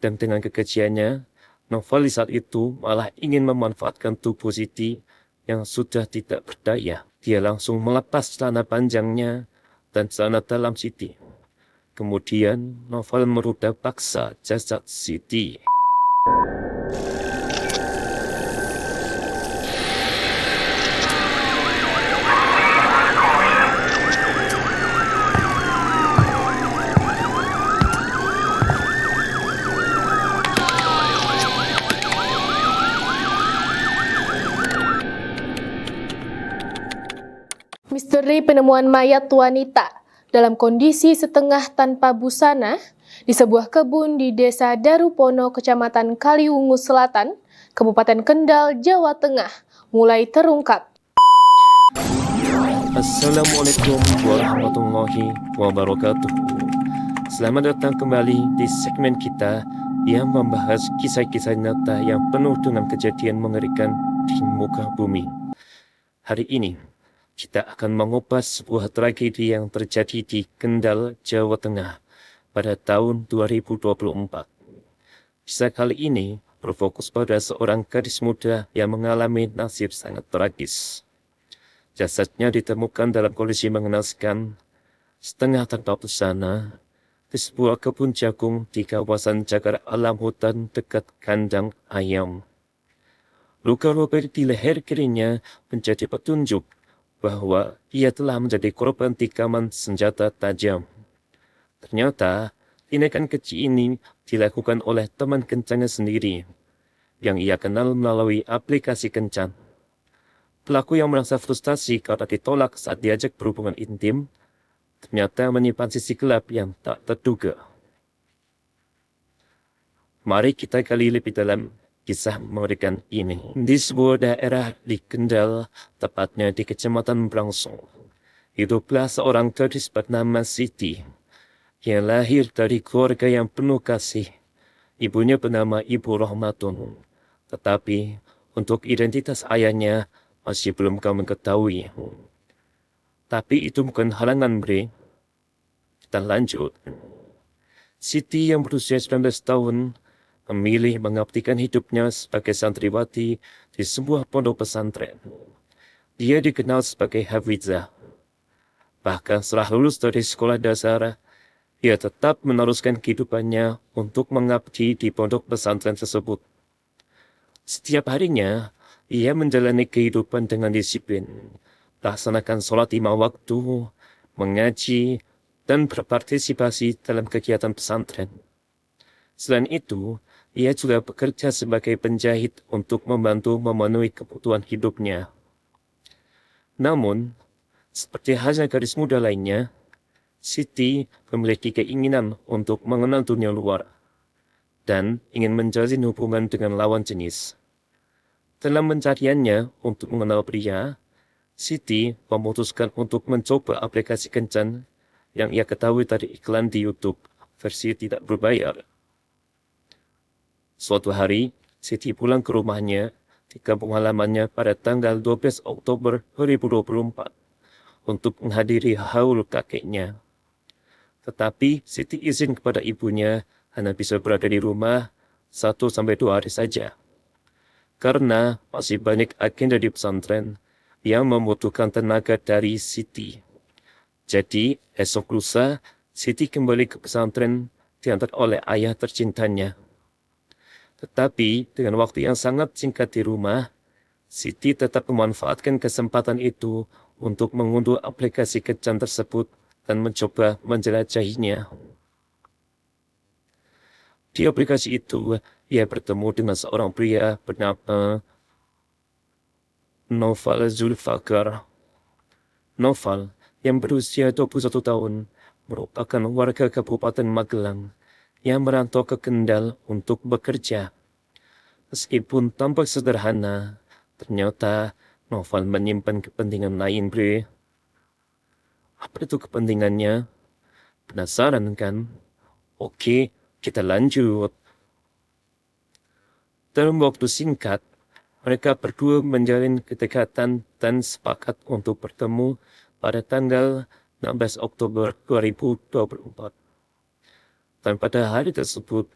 Dan dengan kekejiannya, novelis saat itu malah ingin memanfaatkan tubuh Siti yang sudah tidak berdaya. Dia langsung melepas celana panjangnya dan celana dalam Siti. Kemudian Novel merudak paksa jasad Siti. Misteri penemuan mayat wanita dalam kondisi setengah tanpa busana di sebuah kebun di Desa Darupono, Kecamatan Kaliwungu Selatan, Kabupaten Kendal, Jawa Tengah, mulai terungkap. Assalamualaikum warahmatullahi wabarakatuh. Selamat datang kembali di segmen kita yang membahas kisah-kisah nyata yang penuh dengan kejadian mengerikan di muka bumi. Hari ini, kita akan mengupas sebuah tragedi yang terjadi di Kendal, Jawa Tengah pada tahun 2024. Kisah kali ini berfokus pada seorang gadis muda yang mengalami nasib sangat tragis. Jasadnya ditemukan dalam kondisi mengenaskan, setengah tanpa busana, di sebuah kebun jagung di kawasan cagar alam hutan dekat kandang ayam. Luka-luka di leher kirinya menjadi petunjuk bahwa ia telah menjadi korban tikaman senjata tajam. Ternyata, tindakan keji ini dilakukan oleh teman kencangnya sendiri, yang ia kenal melalui aplikasi kencan. Pelaku yang merasa frustasi karena ditolak saat diajak berhubungan intim, ternyata menyimpan sisi gelap yang tak terduga. Mari kita gali lebih dalam kisah mengerikan ini. Di sebuah daerah di Kendal, tepatnya di Kecamatan Brangsong, hiduplah seorang gadis bernama Siti, yang lahir dari keluarga yang penuh kasih. Ibunya bernama Ibu Rahmatun, tetapi untuk identitas ayahnya masih belum kami ketahui. Tapi itu bukan halangan, Bre. Kita lanjut. Siti yang berusia 19 tahun memilih mengabdikan hidupnya sebagai santriwati di sebuah pondok pesantren. Dia dikenal sebagai Hafizah. Bahkan setelah lulus dari sekolah dasar, ia tetap meneruskan kehidupannya untuk mengabdi di pondok pesantren tersebut. Setiap harinya, ia menjalani kehidupan dengan disiplin, melaksanakan sholat 5 waktu, mengaji, dan berpartisipasi dalam kegiatan pesantren. Selain itu, ia juga bekerja sebagai penjahit untuk membantu memenuhi kebutuhan hidupnya. Namun, seperti halnya gadis muda lainnya, Siti memiliki keinginan untuk mengenal dunia luar dan ingin menjalin hubungan dengan lawan jenis. Dalam pencariannya untuk mengenal pria, Siti memutuskan untuk mencoba aplikasi kencan yang ia ketahui dari iklan di YouTube versi tidak berbayar. Suatu hari, Siti pulang ke rumahnya di kampung halamannya pada tanggal 12 Oktober 2024 untuk menghadiri haul kakeknya. Tetapi Siti izin kepada ibunya hanya bisa berada di rumah 1-2 hari saja. Karena masih banyak agenda di pesantren yang membutuhkan tenaga dari Siti. Jadi, esok lusa, Siti kembali ke pesantren diantar oleh ayah tercintanya. Tetapi dengan waktu yang sangat singkat di rumah, Siti tetap memanfaatkan kesempatan itu untuk mengunduh aplikasi kencan tersebut dan mencoba menjelajahinya. Di aplikasi itu, ia bertemu dengan seorang pria bernama Noval Zulfakar. Noval yang berusia 21 tahun merupakan warga Kabupaten Magelang yang merantau ke Kendal untuk bekerja. Meskipun tampak sederhana, ternyata Noval menyimpan kepentingan lain, Bre. Apa itu kepentingannya? Penasaran kan? Oke, kita lanjut. Dalam waktu singkat, mereka berdua menjalin kedekatan dan sepakat untuk bertemu pada tanggal 16 Oktober 2024. Dan pada hari tersebut,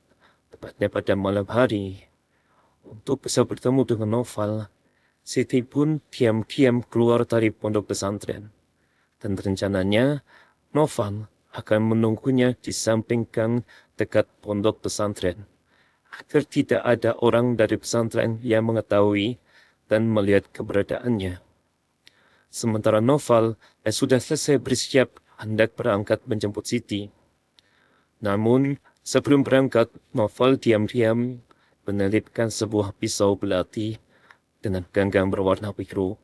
tepatnya pada malam hari. Untuk bisa bertemu dengan Noval, Siti pun diam-diam keluar dari pondok pesantren. Dan rencananya, Noval akan menunggunya di samping gang dekat pondok pesantren, agar tidak ada orang dari pesantren yang mengetahui dan melihat keberadaannya. Sementara Noval sudah selesai bersiap hendak berangkat menjemput Siti. Namun, sebelum berangkat, Noval diam-diam menelipkan sebuah pisau belati dengan ganggang berwarna biru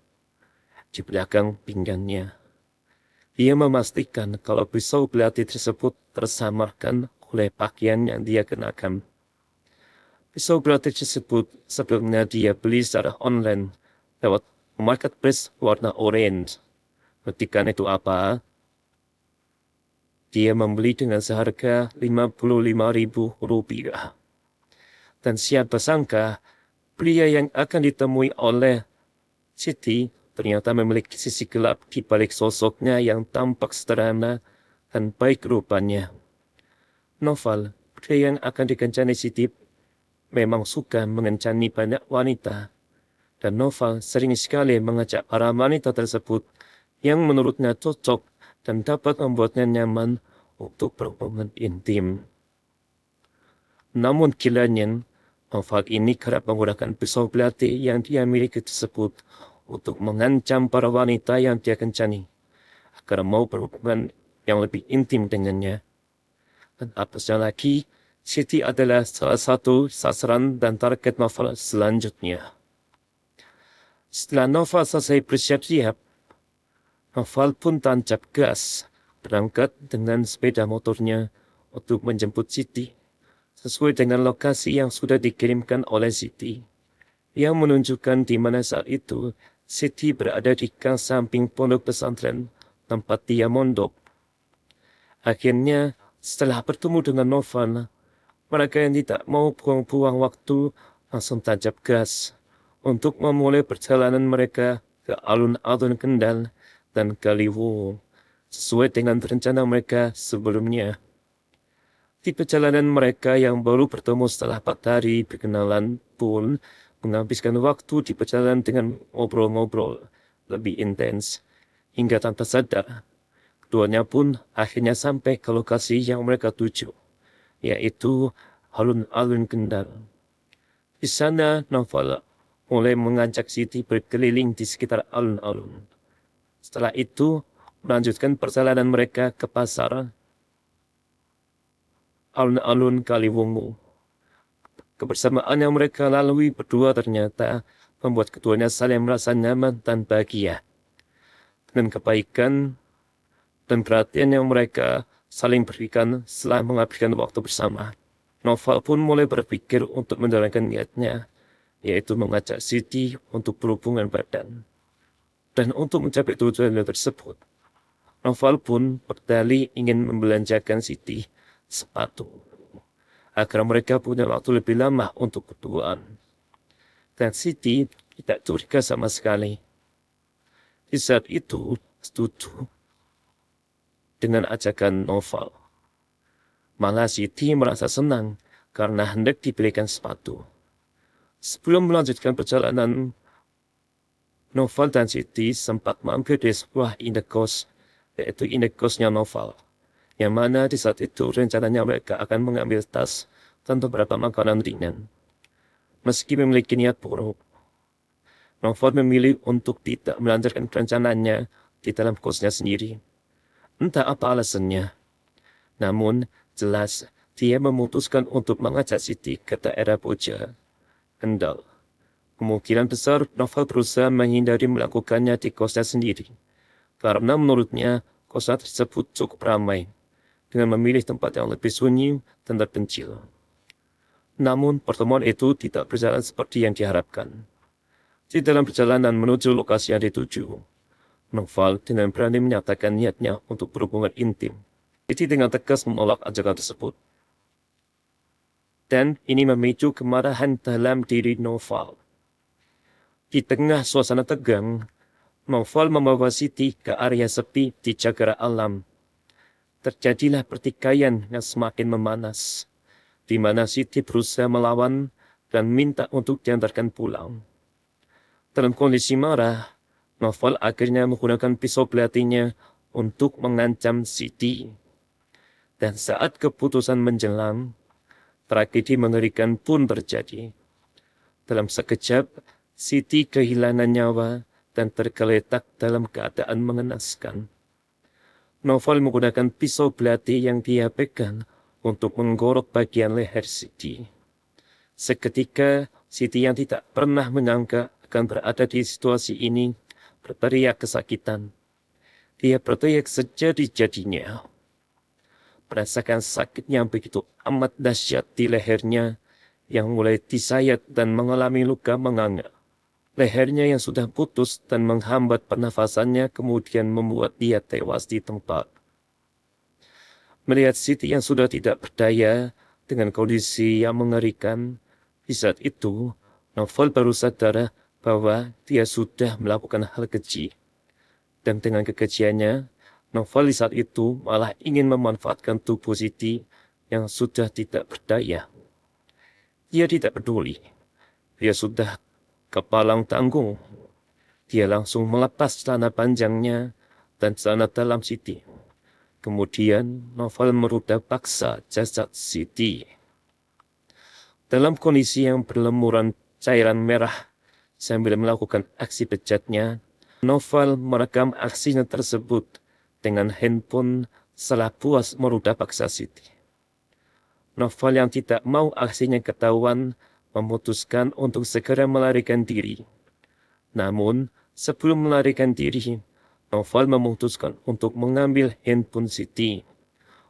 di belakang pinggangnya. Ia memastikan kalau pisau belati tersebut tersamarkan oleh pakaian yang dia kenakan. Pisau belati tersebut sebelumnya dia beli secara online lewat marketplace warna orange. Ketika itu apa? Dia membeli dengan seharga Rp55.000. Dan siapa sangka, pria yang akan ditemui oleh Siti ternyata memiliki sisi gelap di balik sosoknya yang tampak sederhana dan baik rupanya. Noval, pria yang akan dikencani Siti, memang suka mengencani banyak wanita. Dan Noval sering sekali mengajak para wanita tersebut yang menurutnya cocok dan dapat membuatnya nyaman untuk berhubungan intim. Namun gilanya, Noval ini kerap menggunakan pisau belati yang dia miliki tersebut untuk mengancam para wanita yang dia kencani agar mau berhubungan yang lebih intim dengannya. Dan apesnya lagi, Siti adalah salah satu sasaran dan target Noval selanjutnya. Setelah Noval selesai bersiap-siap, Noval pun tancap gas berangkat dengan sepeda motornya untuk menjemput Siti, sesuai dengan lokasi yang sudah dikirimkan oleh Siti, yang menunjukkan di mana saat itu Siti berada di gang samping pondok pesantren tempat dia mondok. Akhirnya, setelah bertemu dengan Noval, mereka yang tidak mau buang-buang waktu langsung tancap gas untuk memulai perjalanan mereka ke alun-alun Kendal dan Kaliwungu, sesuai dengan rencana mereka sebelumnya. Di perjalanan mereka yang baru bertemu setelah 4 hari berkenalan pun menghabiskan waktu di perjalanan dengan ngobrol-ngobrol lebih intens, hingga tanpa sadar, keduanya pun akhirnya sampai ke lokasi yang mereka tuju, yaitu alun-alun Kendal. Di sana, Noval mulai mengajak Siti berkeliling di sekitar alun-alun. Setelah itu, melanjutkan perjalanan mereka ke pasar alun-alun Kaliwungu. Kebersamaan yang mereka lalui berdua ternyata membuat keduanya saling merasa nyaman dan bahagia. Dengan kebaikan dan perhatian yang mereka saling berikan setelah menghabiskan waktu bersama, Noval pun mulai berpikir untuk menjalankan niatnya, yaitu mengajak Siti untuk berhubungan badan. Dan untuk mencapai tujuan tersebut, Noval pun berdalih ingin membelanjakan Siti sepatu, agar mereka punya waktu lebih lama untuk berduaan. Dan Siti tidak curiga sama sekali. Di saat itu, setuju dengan ajakan Noval. Malah Siti merasa senang karena hendak dibelikan sepatu. Sebelum melanjutkan perjalanan, Noval dan Siti sempat mampir di sebuah indekos, yaitu indekosnya Noval, yang mana di saat itu rencananya mereka akan mengambil tas dan beberapa makanan ringan. Meski memiliki niat buruk, Noval memilih untuk tidak melanjutkan rencananya di dalam kosnya sendiri. Entah apa alasannya, namun jelas dia memutuskan untuk mengajak Siti ke daerah Boja, Kendal. Kemungkinan besar Noval berusaha menghindari melakukannya di kosnya sendiri, karena menurutnya kosnya tersebut cukup ramai, dengan memilih tempat yang lebih sunyi dan terpencil. Namun pertemuan itu tidak berjalan seperti yang diharapkan. Di dalam perjalanan menuju lokasi yang dituju, Noval dengan berani menyatakan niatnya untuk berhubungan intim. Siti dengan tegas menolak ajakan tersebut. Dan ini memicu kemarahan dalam diri Noval. Di tengah suasana tegang, Noval membawa Siti ke area sepi di Jagara Alam. Terjadilah pertikaian yang semakin memanas. di mana Siti berusaha melawan dan minta untuk diantarkan pulang. Dalam kondisi marah, Novel akhirnya menggunakan pisau belatinya untuk mengancam Siti. Dan saat keputusan menjelang, tragedi mengerikan pun terjadi. Dalam sekejap, Siti kehilangan nyawa dan tergeletak dalam keadaan mengenaskan. Novel menggunakan pisau belati yang dia pegang untuk menggorok bagian leher Siti. Seketika, Siti yang tidak pernah menyangka akan berada di situasi ini berteriak kesakitan. Dia berteriak sejadi-jadinya. Merasakan sakit yang begitu amat dahsyat di lehernya yang mulai disayat dan mengalami luka menganga. Lehernya yang sudah putus dan menghambat pernafasannya kemudian membuat dia tewas di tempat. Melihat Siti yang sudah tidak berdaya dengan kondisi yang mengerikan, di saat itu Novel baru sadar bahwa dia sudah melakukan hal keji. Dan dengan kekejiannya, Novel di saat itu malah ingin memanfaatkan tubuh Siti yang sudah tidak berdaya. Dia tidak peduli. Dia sudah kepalang tanggung. Dia langsung melepas celana panjangnya dan celana dalam Siti. Kemudian Novel merudah paksa jasad Siti. Dalam kondisi yang berlemuran cairan merah sambil melakukan aksi bejatnya, Novel merekam aksinya tersebut dengan handphone setelah puas merudah paksa Siti. Novel yang tidak mau aksinya ketahuan memutuskan untuk segera melarikan diri. Namun, sebelum melarikan diri, Novel memutuskan untuk mengambil handphone Siti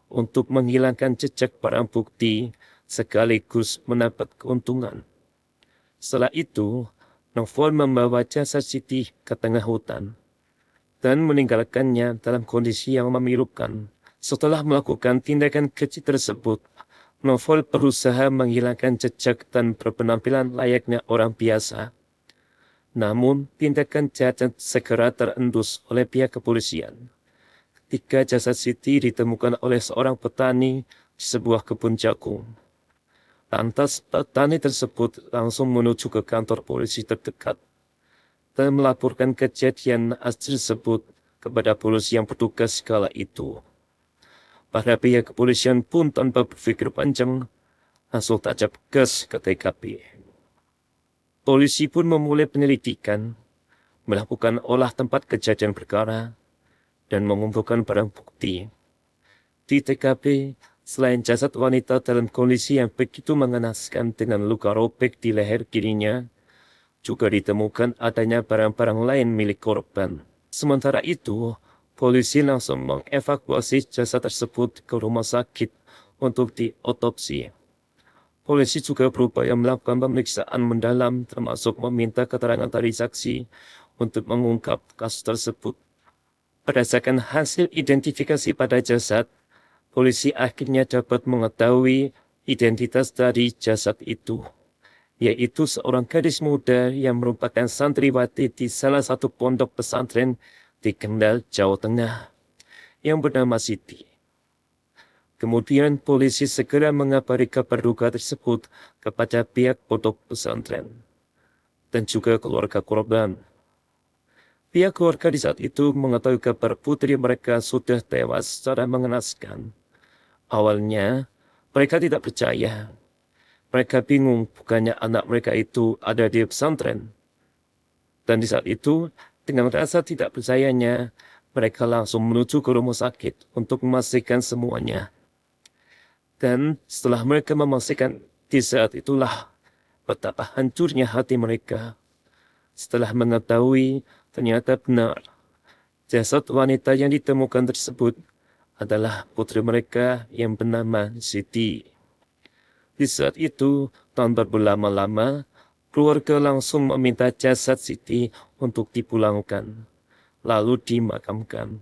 untuk menghilangkan jejak barang bukti sekaligus mendapat keuntungan. Setelah itu, Novel membawa jasad Siti ke tengah hutan dan meninggalkannya dalam kondisi yang memilukan. Setelah melakukan tindakan keji tersebut, Novel berusaha menghilangkan jejak dan berpenampilan layaknya orang biasa. Namun, tindakan jahat segera terendus oleh pihak kepolisian. Ketika jasad Siti ditemukan oleh seorang petani di sebuah kebun jagung. Lantas, petani tersebut langsung menuju ke kantor polisi terdekat dan melaporkan kejadian naas tersebut kepada polisi yang bertugas kala itu. Para pihak kepolisian pun tanpa berpikir panjang langsung tancap gas ke TKP. Polisi pun memulai penyelidikan, melakukan olah tempat kejadian perkara, dan mengumpulkan barang bukti. Di TKP, selain jasad wanita dalam kondisi yang begitu mengenaskan dengan luka robek di leher kirinya, juga ditemukan adanya barang-barang lain milik korban. Sementara itu, polisi langsung mengevakuasi jasad tersebut ke rumah sakit untuk diotopsi. Polisi juga berupaya melakukan pemeriksaan mendalam termasuk meminta keterangan dari saksi untuk mengungkap kasus tersebut. Berdasarkan hasil identifikasi pada jasad, polisi akhirnya dapat mengetahui identitas dari jasad itu, yaitu seorang gadis muda yang merupakan santriwati di salah satu pondok pesantren di Kendal, Jawa Tengah, yang bernama Siti. Kemudian polisi segera mengabari kabar duka tersebut kepada pihak pondok pesantren dan juga keluarga korban. Pihak keluarga di saat itu mengetahui kabar putri mereka sudah tewas secara mengenaskan. Awalnya, mereka tidak percaya. Mereka bingung bukannya anak mereka itu ada di pesantren. Dan di saat itu, dengan rasa tidak percayanya, mereka langsung menuju ke rumah sakit untuk memastikan semuanya. Dan setelah mereka memastikan, di saat itulah betapa hancurnya hati mereka. Setelah mengetahui ternyata benar, jasad wanita yang ditemukan tersebut adalah putri mereka yang bernama Siti. Di saat itu, tanpa berlama-lama, keluarga langsung meminta jasad Siti untuk dipulangkan, lalu dimakamkan.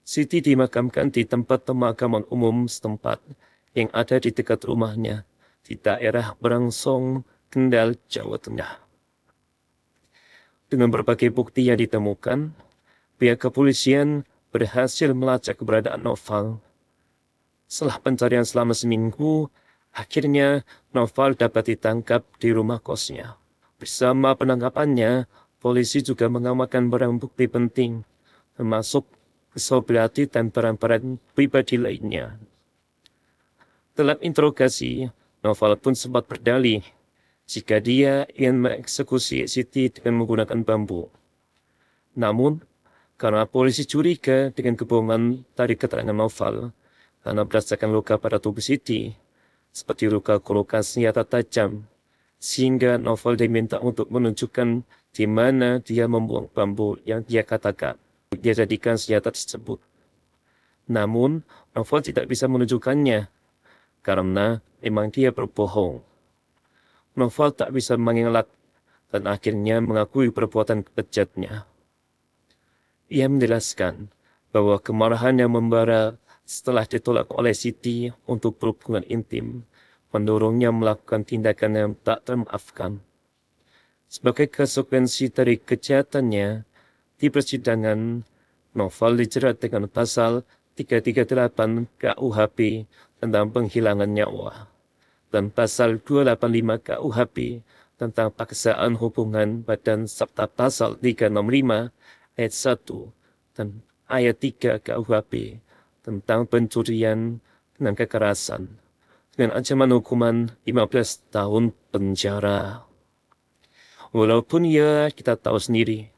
Siti dimakamkan di tempat pemakaman umum setempat yang ada di dekat rumahnya, di daerah Brangsong, Kendal, Jawa Tengah. Dengan berbagai bukti yang ditemukan, pihak kepolisian berhasil melacak keberadaan Novel. Setelah pencarian selama seminggu, Akhirnya, Noval dapat ditangkap di rumah kosnya. Bersama penangkapannya, polisi juga mengamankan barang bukti penting, termasuk pisau belati dan barang-barang pribadi lainnya. Dalam interogasi, Noval pun sempat berdalih jika dia ingin mengeksekusi Siti dengan menggunakan bambu. Namun, karena polisi curiga dengan kebohongan dari keterangan Noval, karena berdasarkan luka pada tubuh Siti, seperti luka kolukan senjata tajam, sehingga Noval diminta untuk menunjukkan di mana dia membuang bambu yang dia katakan dia jadikan senjata tersebut. Namun, Noval tidak bisa menunjukkannya, karena memang dia berbohong. Noval tak bisa mengelak dan akhirnya mengakui perbuatan bejatnya. Ia menjelaskan bahwa kemarahan yang membara setelah ditolak oleh Siti untuk berhubungan intim mendorongnya melakukan tindakan yang tak termaafkan. Sebagai konsekuensi dari kejahatannya, di persidangan, Noval dijerat dengan pasal 338 KUHP tentang penghilangan nyawa dan pasal 285 KUHP tentang paksaan hubungan badan serta pasal 365 ayat 1 dan ayat 3 KUHP tentang pencurian dengan kekerasan dengan ancaman hukuman 15 tahun penjara. Walaupun ya kita tahu sendiri,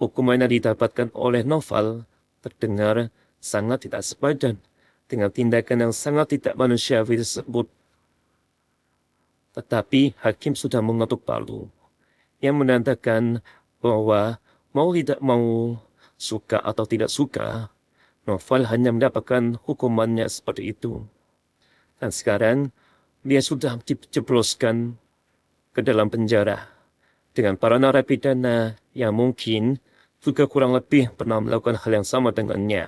hukuman yang didapatkan oleh Noval terdengar sangat tidak sepadan dengan tindakan yang sangat tidak manusiawi tersebut. Tetapi hakim sudah mengetuk palu, yang menandakan bahwa mau tidak mau, suka atau tidak suka, Noval hanya mendapatkan hukumannya seperti itu. Dan sekarang, dia sudah dijebloskan ke dalam penjara dengan para narapidana yang mungkin juga kurang lebih pernah melakukan hal yang sama dengannya.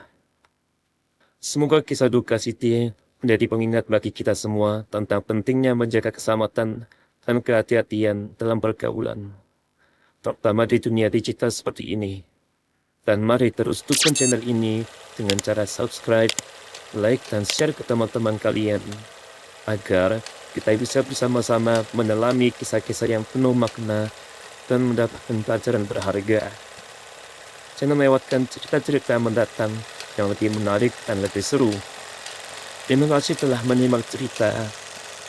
Semoga kisah duka Siti menjadi pengingat bagi kita semua tentang pentingnya menjaga keselamatan dan kehati-hatian dalam pergaulan, terutama di dunia digital seperti ini. Dan mari terus dukung channel ini dengan cara subscribe, like, dan share ke teman-teman kalian, agar kita bisa bersama-sama menyelami kisah-kisah yang penuh makna dan mendapatkan pelajaran berharga. Jangan melewatkan cerita-cerita mendatang yang lebih menarik dan lebih seru. Terima kasih telah menyimak cerita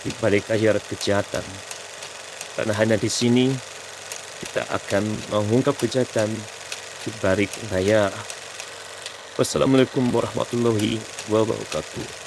di balik layar kejahatan. Karena hanya di sini kita akan mengungkap kejahatan di balik layar. Wassalamualaikum warahmatullahi wabarakatuh.